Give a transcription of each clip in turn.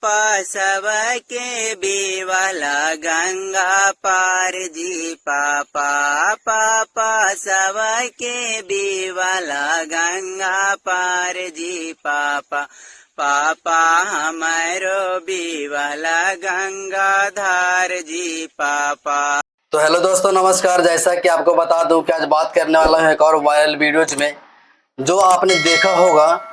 पापा सबके बीवाला गंगा पार जी पापा पापा सबके बीवाला गंगा पार जी पापा पापा हमारो बीवाला गंगाधार जी पापा। तो हेलो दोस्तों, नमस्कार। जैसा कि आपको बता दूं कि आज बात करने वाला हूं एक और वायरल वीडियोज में, जो आपने देखा होगा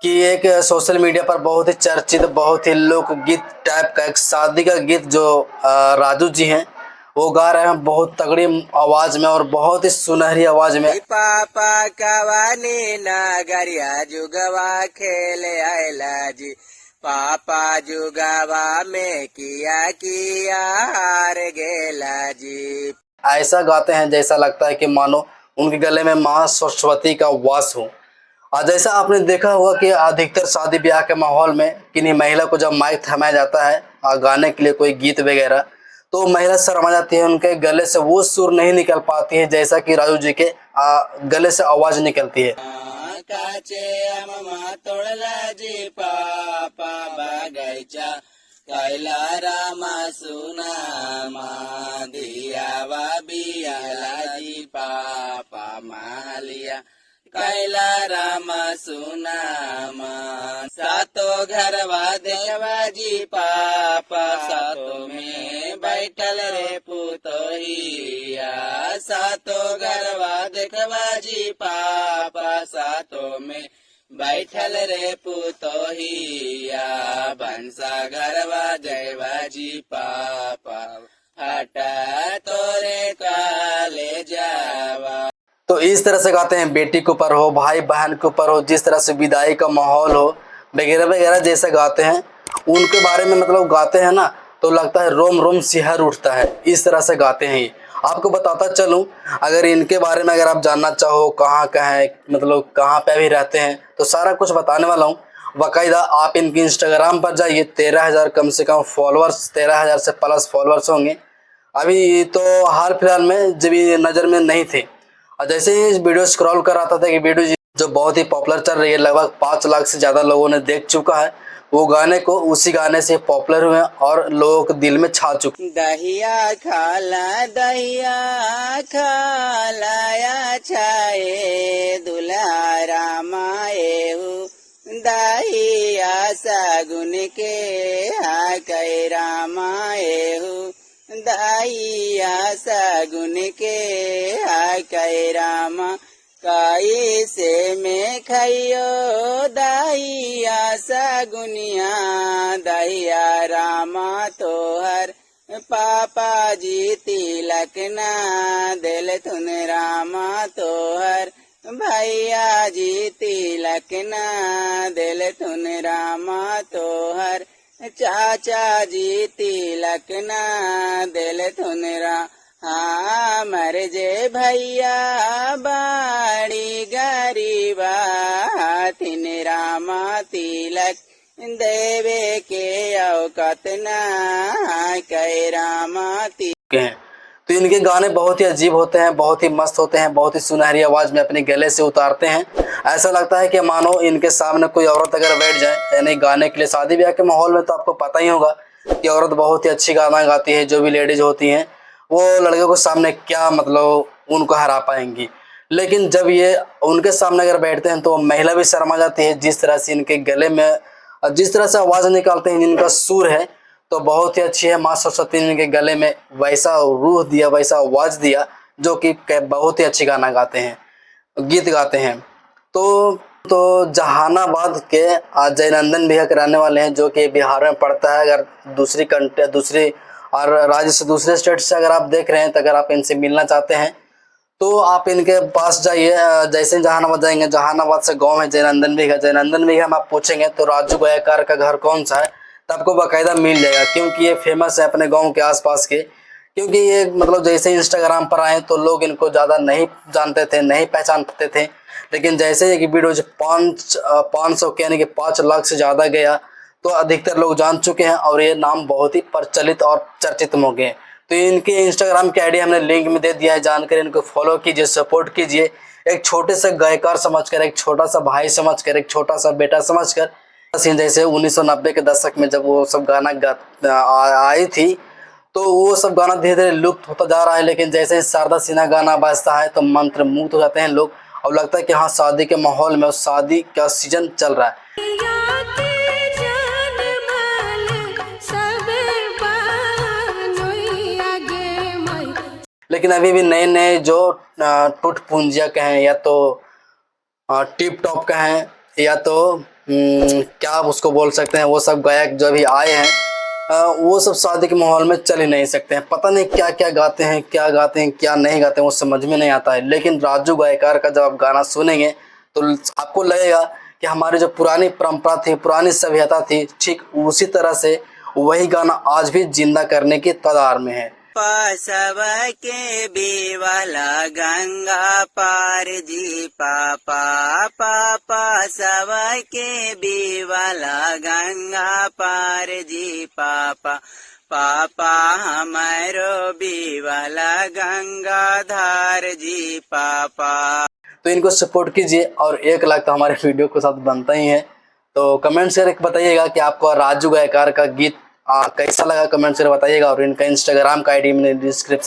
कि एक सोशल मीडिया पर बहुत ही चर्चित, बहुत ही लोकगीत टाइप का एक शादी का गीत जो राजू जी हैं वो गा रहे हैं बहुत तगड़ी आवाज में और बहुत ही सुनहरी आवाज में। पापा कवाली नगरिया जुगवा खेल आयला जी पापा जुगवा में किया किया हार गेला जी। ऐसा गाते हैं जैसा लगता है कि मानो उनके गले में माँ सरस्वती का वास हो। और जैसा आपने देखा होगा कि अधिकतर शादी ब्याह के माहौल में किन्हीं महिला को जब माइक थमाया जाता है गाने के लिए कोई गीत वगैरह, तो महिला शर्मा जाती है, उनके गले से वो सुर नहीं निकल पाती है जैसा कि राजू जी के गले से आवाज निकलती है। काचे अम्मा तोड़ला जी पापा बगैचा कैला रामा सुना दियावा बियाला जी पापा मालिया कैला रामा सुना सातो घरवा देवा जी पापा सातो में बैठल रे पुतोहिया सातो घरवा देखवा जी पापा सातो में बैठल रे पुतोहिया बंसा घरवा जयवा जी पापा हटा तोरे काले जावा। तो इस तरह से गाते हैं, बेटी के ऊपर हो, भाई बहन के ऊपर हो, जिस तरह से विदाई का माहौल हो वगैरह वगैरह जैसे गाते हैं उनके बारे में, मतलब गाते हैं ना तो लगता है रोम रोम सिहर उठता है। इस तरह से गाते हैं। आपको बताता चलूं, अगर इनके बारे में अगर आप जानना चाहो कहाँ है, मतलब कहाँ पे भी रहते हैं, तो सारा कुछ बताने वाला हूँ बाकायदा। आप इनकी इंस्टाग्राम पर जाइए, 13,000 कम से कम फॉलोअर्स, 13,000 से प्लस फॉलोअर्स होंगे। अभी तो हाल फिलहाल में जब ये नज़र में नहीं थे, और जैसे ही वीडियो स्क्रॉल कर रहा था कि वीडियो जो बहुत ही पॉपुलर चल रही है, लगभग 5 लाख से ज़्यादा लोगों ने देख चुका है वो गाने को, उसी गाने से पॉपुलर हुए और लोगों के दिल में छा चुके। दहिया खालाया छाए दुलारा माए दहिया सगुन के कै रामाए दहिया सगुन के कै रामा काई से में खइयो दहिया सगुनिया दहिया रामा तोहर पापा जी तिलक ना दिल थुन रामा तोहर भैया जी तिलक ना दिल थुन रामा तोहर चाचा जी तिलक ना दिल थुन हाँ मर जे भैया बाड़ी गरीबा तिन रामा तिलक देवे के औकत ना कै रामा तिलक हैं। तो इनके गाने बहुत ही अजीब होते हैं, बहुत ही मस्त होते हैं, बहुत ही सुनहरी आवाज में अपने गले से उतारते हैं। ऐसा लगता है कि मानो इनके सामने कोई औरत अगर बैठ जाए यानी गाने के लिए, शादी ब्याह के माहौल में तो आपको पता ही होगा कि औरत बहुत ही अच्छी गाना गाती है, जो भी लेडीज होती हैं वो लड़के को सामने क्या मतलब उनको हरा पाएंगी। लेकिन जब ये उनके सामने अगर बैठते हैं तो महिला भी शर्मा जाती है। जिस तरह से इनके गले में, जिस तरह से आवाज निकालते हैं, इनका सुर है तो बहुत ही अच्छी है। माँ सरस्वती ने इनके गले में वैसा रूह दिया, वैसा आवाज दिया, जो कि बहुत ही अच्छी गाना गाते हैं, गीत गाते हैं। तो जहानाबाद के जयनंदन भैया कराने वाले हैं, जो कि बिहार में पड़ता है। अगर दूसरी और राज्य से, दूसरे स्टेट से अगर आप देख रहे हैं, तो अगर आप इनसे मिलना चाहते हैं तो आप इनके पास जाइए। जैसे जहानाबाद जाएंगे, जहानाबाद से गांव है जयनंदन भैया हम आप पूछेंगे तो राजू गायकार का घर कौन सा है तो आपको बाकायदा मिल जाएगा, क्योंकि ये फेमस है अपने गांव के आसपास के। क्योंकि ये मतलब जैसे इंस्टाग्राम पर आए तो लोग इनको ज़्यादा नहीं जानते थे, नहीं पहचान पाते थे, लेकिन जैसे ये वीडियो जो 500 यानी कि 5 लाख से ज़्यादा गया तो अधिकतर लोग जान चुके हैं और ये नाम बहुत ही प्रचलित और चर्चित हो गए। तो इनके इंस्टाग्राम की आईडी हमने लिंक में दे दिया है, जानकर इनको फॉलो कीजिए, सपोर्ट कीजिए। एक छोटे से गायकार समझकर, एक छोटा सा भाई समझकर, एक छोटा सा बेटा समझकर सीन जैसे 1990 के दशक में जब वो सब गाना आई थी, तो वो सब गाना धीरे धीरे लुप्त होता जा रहा है। लेकिन जैसे ही शारदा सिन्हा गाना बजता है तो मंत्र मुग्ध हो जाते हैं लोग, और लगता है कि हाँ शादी के माहौल में, शादी का सीजन चल रहा है। लेकिन अभी भी नए नए जो टूट पूंजिया कहें या तो टिप टॉप कहें या तो क्या उसको बोल सकते हैं, वो सब गायक जो भी आए हैं वो सब शादी के माहौल में चल ही नहीं सकते हैं। पता नहीं क्या क्या गाते हैं, क्या गाते हैं क्या नहीं गाते हैं, वो समझ में नहीं आता है। लेकिन राजू गायकार का जब आप गाना सुनेंगे तो आपको लगेगा कि हमारी जो पुरानी परंपरा थी, पुरानी सभ्यता थी, ठीक उसी तरह से वही गाना आज भी जिंदा करने की कगार में है। सब के बीवाला गंगा पार जी पापा, पापा सब के बीवाला गंगा पार जी पापा, पापा हमारो बीवाला गंगाधार जी पापा। तो इनको सपोर्ट कीजिए, और 1 लाख तो हमारे वीडियो के साथ बनता ही है। तो कमेंट करके बताइएगा कि आपको राजू गायकार का गीत कैसा लगा, कमेंट करके बताइएगा। और इनका इंस्टाग्राम का आईडी मैंने डिस्क्रिप्शन